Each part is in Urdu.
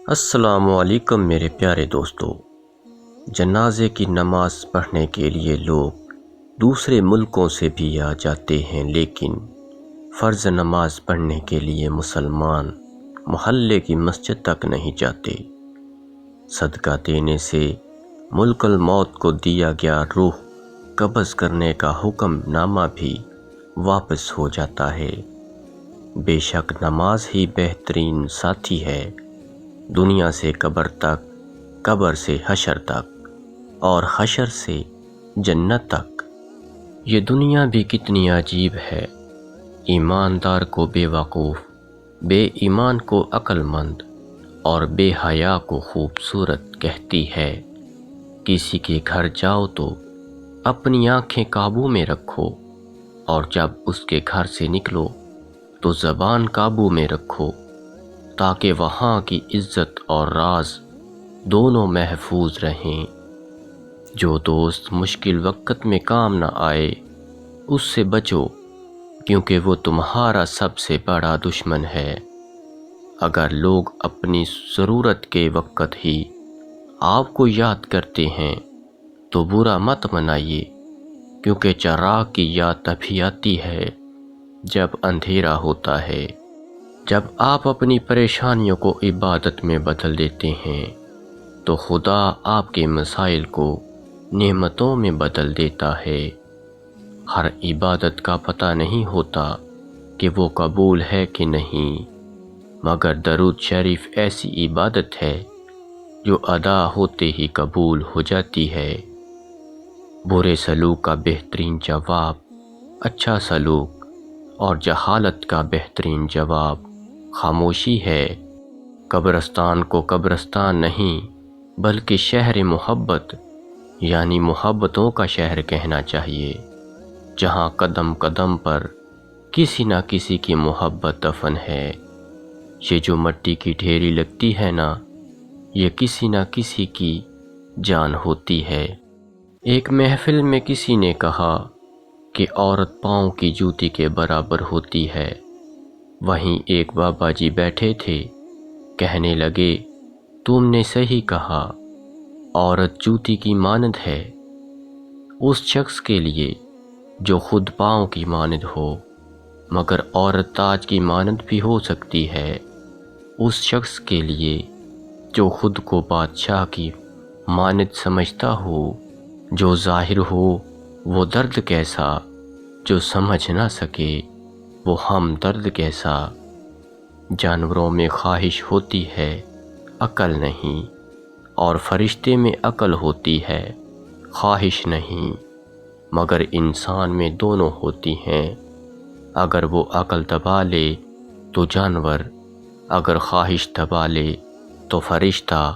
السلام علیکم میرے پیارے دوستو۔ جنازے کی نماز پڑھنے کے لیے لوگ دوسرے ملکوں سے بھی آ جاتے ہیں، لیکن فرض نماز پڑھنے کے لیے مسلمان محلے کی مسجد تک نہیں جاتے۔ صدقہ دینے سے ملک الموت کو دیا گیا روح قبض کرنے کا حکم نامہ بھی واپس ہو جاتا ہے۔ بے شک نماز ہی بہترین ساتھی ہے، دنیا سے قبر تک، قبر سے حشر تک، اور حشر سے جنت تک۔ یہ دنیا بھی کتنی عجیب ہے، ایماندار کو بے وقوف، بے ایمان کو عقل مند، اور بے حیا کو خوبصورت کہتی ہے۔ کسی کے گھر جاؤ تو اپنی آنکھیں قابو میں رکھو، اور جب اس کے گھر سے نکلو تو زبان قابو میں رکھو، تاکہ وہاں کی عزت اور راز دونوں محفوظ رہیں۔ جو دوست مشکل وقت میں کام نہ آئے اس سے بچو، کیونکہ وہ تمہارا سب سے بڑا دشمن ہے۔ اگر لوگ اپنی ضرورت کے وقت ہی آپ کو یاد کرتے ہیں تو برا مت منائیے، کیونکہ چراغ کی یاد تبھی آتی ہے جب اندھیرا ہوتا ہے۔ جب آپ اپنی پریشانیوں کو عبادت میں بدل دیتے ہیں تو خدا آپ کے مسائل کو نعمتوں میں بدل دیتا ہے۔ ہر عبادت کا پتہ نہیں ہوتا کہ وہ قبول ہے کہ نہیں، مگر درود شریف ایسی عبادت ہے جو ادا ہوتے ہی قبول ہو جاتی ہے۔ برے سلوک کا بہترین جواب اچھا سلوک، اور جہالت کا بہترین جواب خاموشی ہے۔ قبرستان کو قبرستان نہیں بلکہ شہر محبت، یعنی محبتوں کا شہر کہنا چاہیے، جہاں قدم قدم پر کسی نہ کسی کی محبت دفن ہے۔ یہ جو مٹی کی ڈھیری لگتی ہے نا، یہ کسی نہ کسی کی جان ہوتی ہے۔ ایک محفل میں کسی نے کہا کہ عورت پاؤں کی جوتی کے برابر ہوتی ہے۔ وہیں ایک بابا جی بیٹھے تھے، کہنے لگے، تم نے صحیح کہا، عورت جوتی کی مانند ہے۔ اس شخص کے لیے جو خود پاؤں کی مانند ہو، مگر عورت تاج کی مانند بھی ہو سکتی ہے۔ اس شخص کے لیے جو خود کو بادشاہ کی مانند سمجھتا ہو، جو ظاہر ہو وہ درد کیسا، جو سمجھ نہ سکے وہ ہم درد کیسا۔ جانوروں میں خواہش ہوتی ہے، عقل نہیں، اور فرشتے میں عقل ہوتی ہے، خواہش نہیں، مگر انسان میں دونوں ہوتی ہیں۔ اگر وہ عقل دبا لے تو جانور، اگر خواہش دبا لے تو فرشتہ۔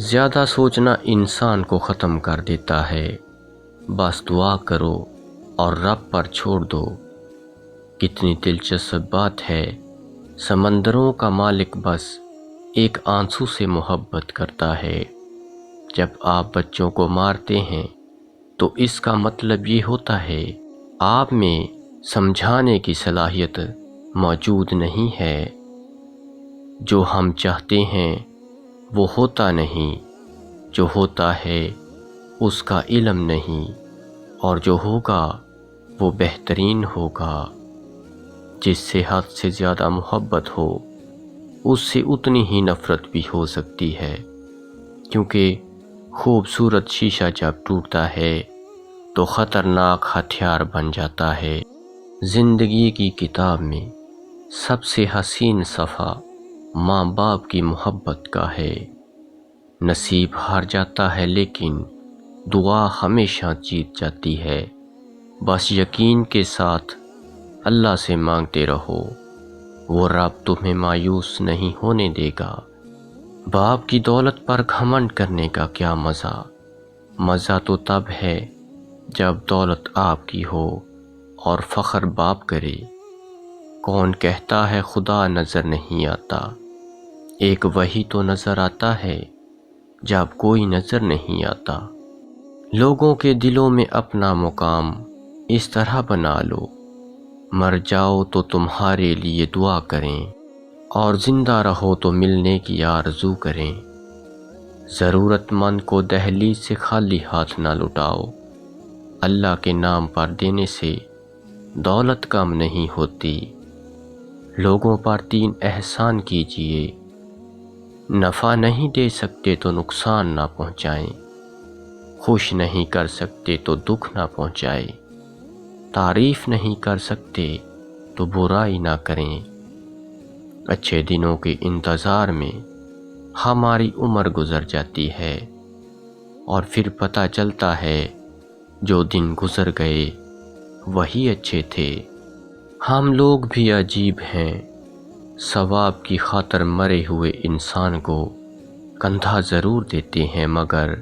زیادہ سوچنا انسان کو ختم کر دیتا ہے، بس دعا کرو اور رب پر چھوڑ دو۔ کتنی دلچسپ بات ہے، سمندروں کا مالک بس ایک آنسو سے محبت کرتا ہے۔ جب آپ بچوں کو مارتے ہیں تو اس کا مطلب یہ ہوتا ہے آپ میں سمجھانے کی صلاحیت موجود نہیں ہے۔ جو ہم چاہتے ہیں وہ ہوتا نہیں، جو ہوتا ہے اس کا علم نہیں، اور جو ہوگا وہ بہترین ہوگا۔ جس سے حد سے زیادہ محبت ہو اس سے اتنی ہی نفرت بھی ہو سکتی ہے، کیونکہ خوبصورت شیشہ جب ٹوٹتا ہے تو خطرناک ہتھیار بن جاتا ہے۔ زندگی کی کتاب میں سب سے حسین صفحہ ماں باپ کی محبت کا ہے۔ نصیب ہار جاتا ہے لیکن دعا ہمیشہ جیت جاتی ہے۔ بس یقین کے ساتھ اللہ سے مانگتے رہو، وہ رب تمہیں مایوس نہیں ہونے دے گا۔ باپ کی دولت پر گھمنڈ کرنے کا کیا مزہ، مزہ تو تب ہے جب دولت آپ کی ہو اور فخر باپ کرے۔ کون کہتا ہے خدا نظر نہیں آتا، ایک وہی تو نظر آتا ہے جب کوئی نظر نہیں آتا۔ لوگوں کے دلوں میں اپنا مقام اس طرح بنا لو، مر جاؤ تو تمہارے لیے دعا کریں، اور زندہ رہو تو ملنے کی آرزو کریں۔ ضرورت مند کو دہلیز سے خالی ہاتھ نہ لٹاؤ۔ اللہ کے نام پر دینے سے دولت کم نہیں ہوتی۔ لوگوں پر 3 احسان کیجیے۔ نفع نہیں دے سکتے تو نقصان نہ پہنچائیں، خوش نہیں کر سکتے تو دکھ نہ پہنچائیں، تعریف نہیں کر سکتے تو برائی نہ کریں۔ اچھے دنوں کے انتظار میں ہماری عمر گزر جاتی ہے اور پھر پتہ چلتا ہے جو دن گزر گئے وہی اچھے تھے۔ ہم لوگ بھی عجیب ہیں، ثواب کی خاطر مرے ہوئے انسان کو کندھا ضرور دیتے ہیں مگر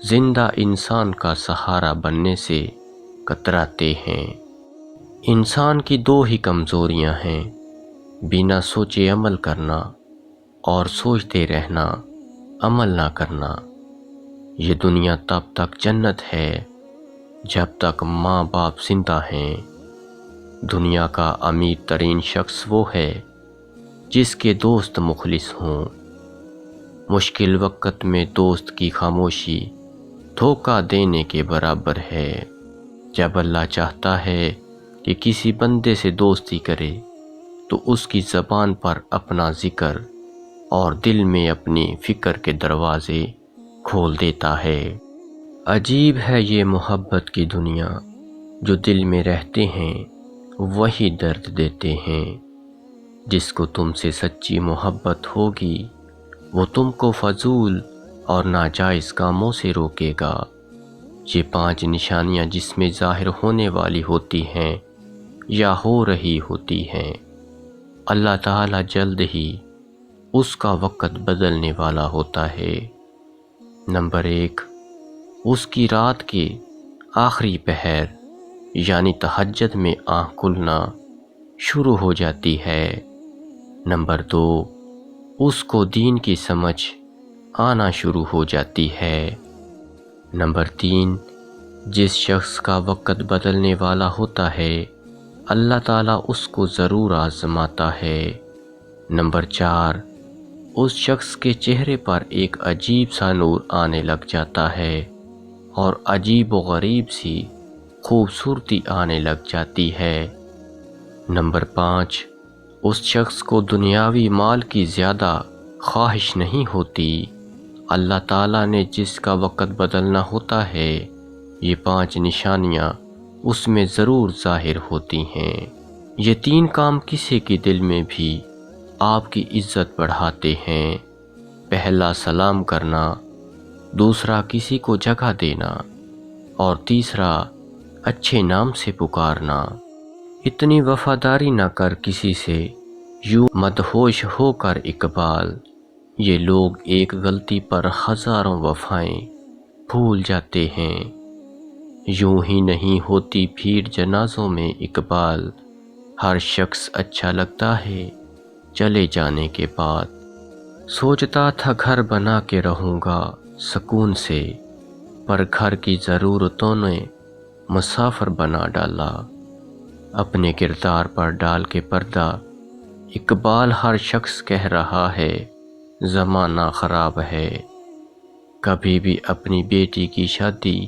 زندہ انسان کا سہارا بننے سے کتراتے ہیں۔ انسان کی 2 ہی کمزوریاں ہیں، بنا سوچے عمل کرنا اور سوچتے رہنا عمل نہ کرنا۔ یہ دنیا تب تک جنت ہے جب تک ماں باپ زندہ ہیں۔ دنیا کا امیر ترین شخص وہ ہے جس کے دوست مخلص ہوں۔ مشکل وقت میں دوست کی خاموشی دھوکہ دینے کے برابر ہے۔ جب اللہ چاہتا ہے کہ کسی بندے سے دوستی کرے تو اس کی زبان پر اپنا ذکر اور دل میں اپنی فکر کے دروازے کھول دیتا ہے۔ عجیب ہے یہ محبت کی دنیا، جو دل میں رہتے ہیں وہی درد دیتے ہیں۔ جس کو تم سے سچی محبت ہوگی وہ تم کو فضول اور ناجائز کاموں سے روکے گا۔ یہ 5 نشانیاں جس میں ظاہر ہونے والی ہوتی ہیں یا ہو رہی ہوتی ہیں، اللہ تعالیٰ جلد ہی اس کا وقت بدلنے والا ہوتا ہے۔ نمبر 1، اس کی رات کے آخری پہر یعنی تہجد میں آنکھ کھلنا شروع ہو جاتی ہے۔ نمبر 2، اس کو دین کی سمجھ آنا شروع ہو جاتی ہے۔ نمبر 3، جس شخص کا وقت بدلنے والا ہوتا ہے اللہ تعالیٰ اس کو ضرور آزماتا ہے۔ نمبر 4، اس شخص کے چہرے پر ایک عجیب سا نور آنے لگ جاتا ہے اور عجیب و غریب سی خوبصورتی آنے لگ جاتی ہے۔ نمبر 5، اس شخص کو دنیاوی مال کی زیادہ خواہش نہیں ہوتی۔ اللہ تعالیٰ نے جس کا وقت بدلنا ہوتا ہے یہ 5 نشانیاں اس میں ضرور ظاہر ہوتی ہیں۔ یہ 3 کام کسی کے دل میں بھی آپ کی عزت بڑھاتے ہیں۔ پہلا سلام کرنا، دوسرا کسی کو جگہ دینا اور تیسرا اچھے نام سے پکارنا۔ اتنی وفاداری نہ کر کسی سے یوں مدہوش ہو کر اقبال، یہ لوگ ایک غلطی پر ہزاروں وفائیں بھول جاتے ہیں۔ یوں ہی نہیں ہوتی بھیڑ جنازوں میں اقبال، ہر شخص اچھا لگتا ہے چلے جانے کے بعد۔ سوچتا تھا گھر بنا کے رہوں گا سکون سے، پر گھر کی ضرورتوں نے مسافر بنا ڈالا۔ اپنے کردار پر ڈال کے پردہ اقبال ہر شخص کہہ رہا ہے زمانہ خراب ہے۔ کبھی بھی اپنی بیٹی کی شادی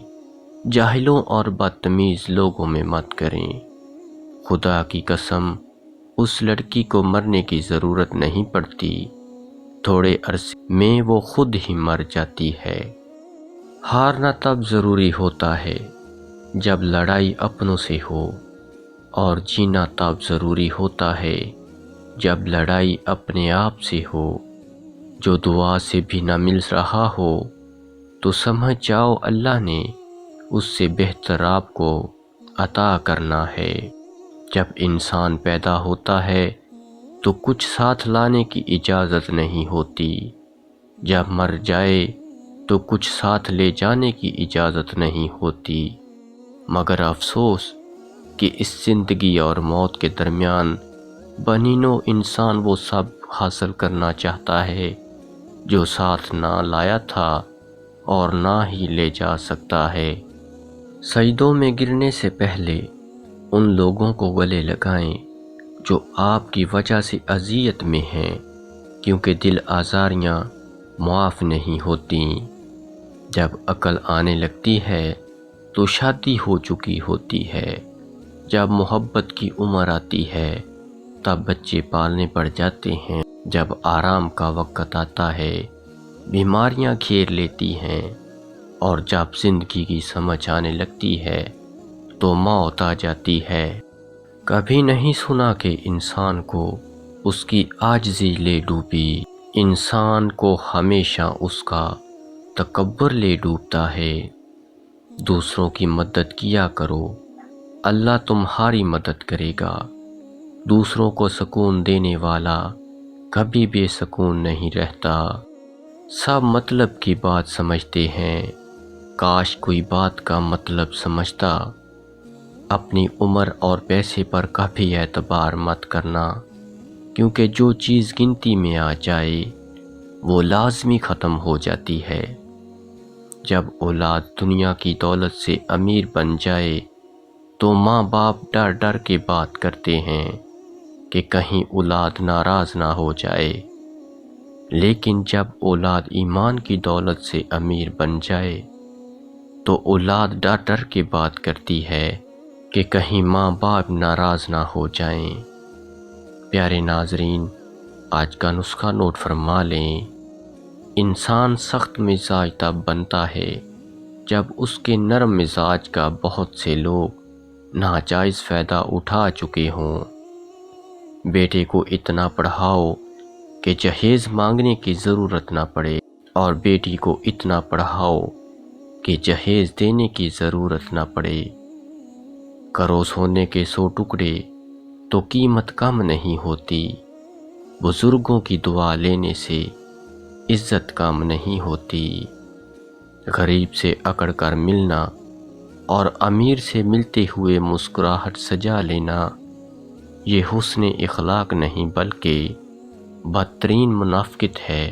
جاہلوں اور بدتمیز لوگوں میں مت کریں۔ خدا کی قسم اس لڑکی کو مرنے کی ضرورت نہیں پڑتی، تھوڑے عرصے میں وہ خود ہی مر جاتی ہے۔ ہارنا تب ضروری ہوتا ہے جب لڑائی اپنوں سے ہو، اور جینا تب ضروری ہوتا ہے جب لڑائی اپنے آپ سے ہو۔ جو دعا سے بھی نہ مل رہا ہو تو سمجھ جاؤ اللہ نے اس سے بہتر آپ کو عطا کرنا ہے۔ جب انسان پیدا ہوتا ہے تو کچھ ساتھ لانے کی اجازت نہیں ہوتی، جب مر جائے تو کچھ ساتھ لے جانے کی اجازت نہیں ہوتی۔ مگر افسوس کہ اس زندگی اور موت کے درمیان بنی نوع انسان وہ سب حاصل کرنا چاہتا ہے جو ساتھ نہ لایا تھا اور نہ ہی لے جا سکتا ہے۔ سجدوں میں گرنے سے پہلے ان لوگوں کو گلے لگائیں جو آپ کی وجہ سے اذیت میں ہیں، کیونکہ دل آزاریاں معاف نہیں ہوتی۔ جب عقل آنے لگتی ہے تو شادی ہو چکی ہوتی ہے۔ جب محبت کی عمر آتی ہے تب بچے پالنے پڑ جاتے ہیں۔ جب آرام کا وقت آتا ہے بیماریاں گھیر لیتی ہیں، اور جب زندگی کی سمجھ آنے لگتی ہے تو موت آ جاتی ہے۔ کبھی نہیں سنا کہ انسان کو اس کی عاجزی لے ڈوبی، انسان کو ہمیشہ اس کا تکبر لے ڈوبتا ہے۔ دوسروں کی مدد کیا کرو، اللہ تمہاری مدد کرے گا۔ دوسروں کو سکون دینے والا کبھی بے سکون نہیں رہتا۔ سب مطلب کی بات سمجھتے ہیں، کاش کوئی بات کا مطلب سمجھتا۔ اپنی عمر اور پیسے پر کبھی اعتبار مت کرنا، کیونکہ جو چیز گنتی میں آ جائے وہ لازمی ختم ہو جاتی ہے۔ جب اولاد دنیا کی دولت سے امیر بن جائے تو ماں باپ ڈر ڈر کے بات کرتے ہیں کہ کہیں اولاد ناراض نہ ہو جائے، لیکن جب اولاد ایمان کی دولت سے امیر بن جائے تو اولاد ڈر ڈر کے بات کرتی ہے کہ کہیں ماں باپ ناراض نہ ہو جائیں۔ پیارے ناظرین، آج کا نسخہ نوٹ فرما لیں۔ انسان سخت مزاج تب بنتا ہے جب اس کے نرم مزاج کا بہت سے لوگ ناجائز فائدہ اٹھا چکے ہوں۔ بیٹے کو اتنا پڑھاؤ کہ جہیز مانگنے کی ضرورت نہ پڑے، اور بیٹی کو اتنا پڑھاؤ کہ جہیز دینے کی ضرورت نہ پڑے۔ کرو سونے کے 100 ٹکڑے تو قیمت کم نہیں ہوتی، بزرگوں کی دعا لینے سے عزت کم نہیں ہوتی۔ غریب سے اکڑ کر ملنا اور امیر سے ملتے ہوئے مسکراہٹ سجا لینا، یہ حسن اخلاق نہیں بلکہ بدترین منافقت ہے۔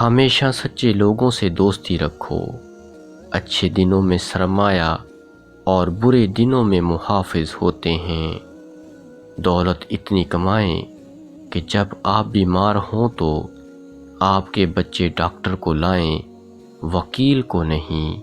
ہمیشہ سچے لوگوں سے دوستی رکھو، اچھے دنوں میں سرمایہ اور برے دنوں میں محافظ ہوتے ہیں۔ دولت اتنی کمائیں کہ جب آپ بیمار ہوں تو آپ کے بچے ڈاکٹر کو لائیں، وکیل کو نہیں۔